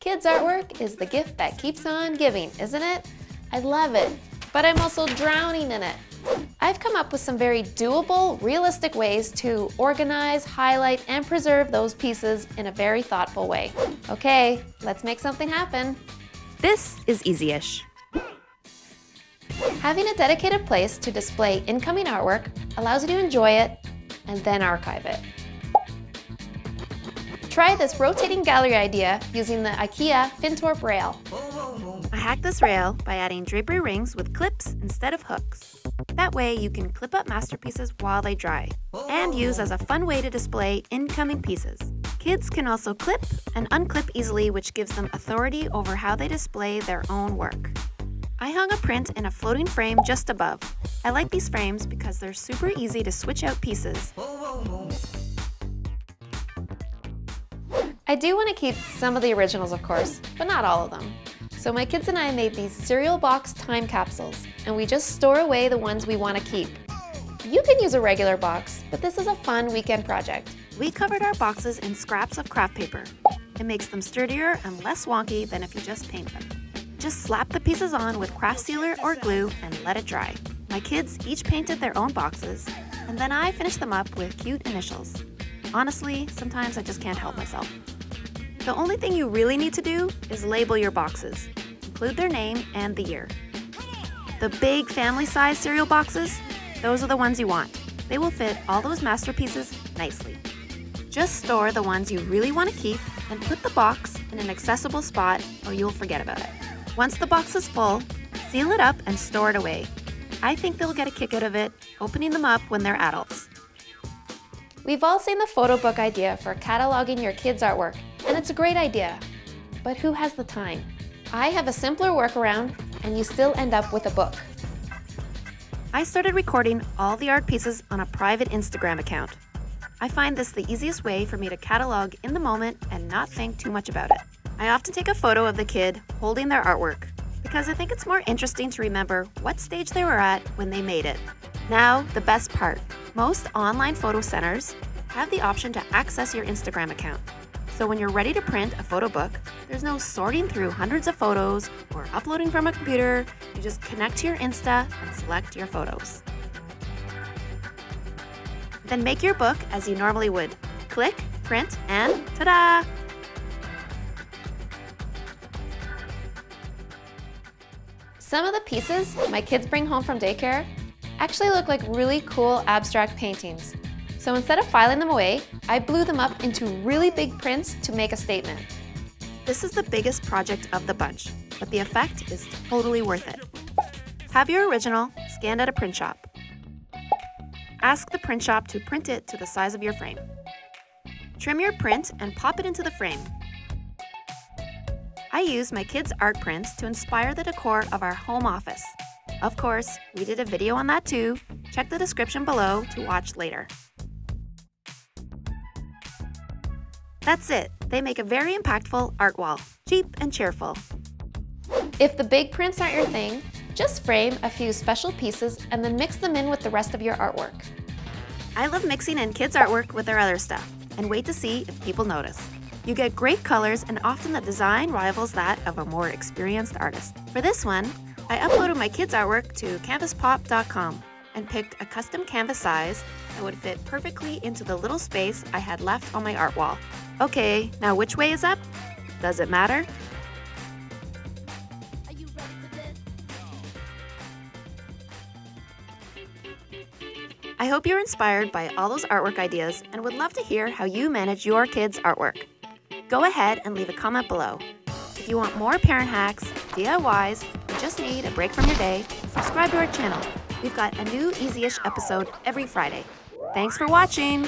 Kids artwork is the gift that keeps on giving, isn't it? I love it, but I'm also drowning in it. I've come up with some very doable, realistic ways to organize, highlight, and preserve those pieces in a very thoughtful way. Okay, let's make something happen. This is easy-ish. Having a dedicated place to display incoming artwork allows you to enjoy it and then archive it. Try this rotating gallery idea using the IKEA Fintorp rail. I hacked this rail by adding drapery rings with clips instead of hooks. That way you can clip up masterpieces while they dry and use as a fun way to display incoming pieces. Kids can also clip and unclip easily, which gives them authority over how they display their own work. I hung a print in a floating frame just above. I like these frames because they're super easy to switch out pieces. I do want to keep some of the originals, of course, but not all of them. So my kids and I made these cereal box time capsules, and we just store away the ones we want to keep. You can use a regular box, but this is a fun weekend project. We covered our boxes in scraps of craft paper. It makes them sturdier and less wonky than if you just paint them. Just slap the pieces on with craft sealer or glue and let it dry. My kids each painted their own boxes, and then I finished them up with cute initials. Honestly, sometimes I just can't help myself. The only thing you really need to do is label your boxes. Include their name and the year. The big family-size cereal boxes, those are the ones you want. They will fit all those masterpieces nicely. Just store the ones you really want to keep and put the box in an accessible spot or you'll forget about it. Once the box is full, seal it up and store it away. I think they'll get a kick out of it, opening them up when they're adults. We've all seen the photo book idea for cataloging your kids' artwork, and it's a great idea. But who has the time? I have a simpler workaround, and you still end up with a book. I started recording all the art pieces on a private Instagram account. I find this the easiest way for me to catalog in the moment and not think too much about it. I often take a photo of the kid holding their artwork because I think it's more interesting to remember what stage they were at when they made it. Now, the best part. Most online photo centers have the option to access your Instagram account. So when you're ready to print a photo book, there's no sorting through hundreds of photos or uploading from a computer. You just connect to your Insta and select your photos. Then make your book as you normally would. Click, print, and ta-da! Some of the pieces my kids bring home from daycare actually look like really cool abstract paintings. So instead of filing them away, I blew them up into really big prints to make a statement. This is the biggest project of the bunch, but the effect is totally worth it. Have your original scanned at a print shop. Ask the print shop to print it to the size of your frame. Trim your print and pop it into the frame. I used my kids' art prints to inspire the decor of our home office. Of course, we did a video on that too. Check the description below to watch later. That's it. They make a very impactful art wall, cheap and cheerful. If the big prints aren't your thing, just frame a few special pieces and then mix them in with the rest of your artwork. I love mixing in kids' artwork with their other stuff and wait to see if people notice. You get great colors and often the design rivals that of a more experienced artist. For this one, I uploaded my kids' artwork to canvaspop.com and picked a custom canvas size that would fit perfectly into the little space I had left on my art wall. Okay, now which way is up? Does it matter? I hope you're inspired by all those artwork ideas and would love to hear how you manage your kids' artwork. Go ahead and leave a comment below. If you want more parent hacks, DIYs, or just need a break from your day, subscribe to our channel. We've got a new easy-ish episode every Friday. Thanks for watching!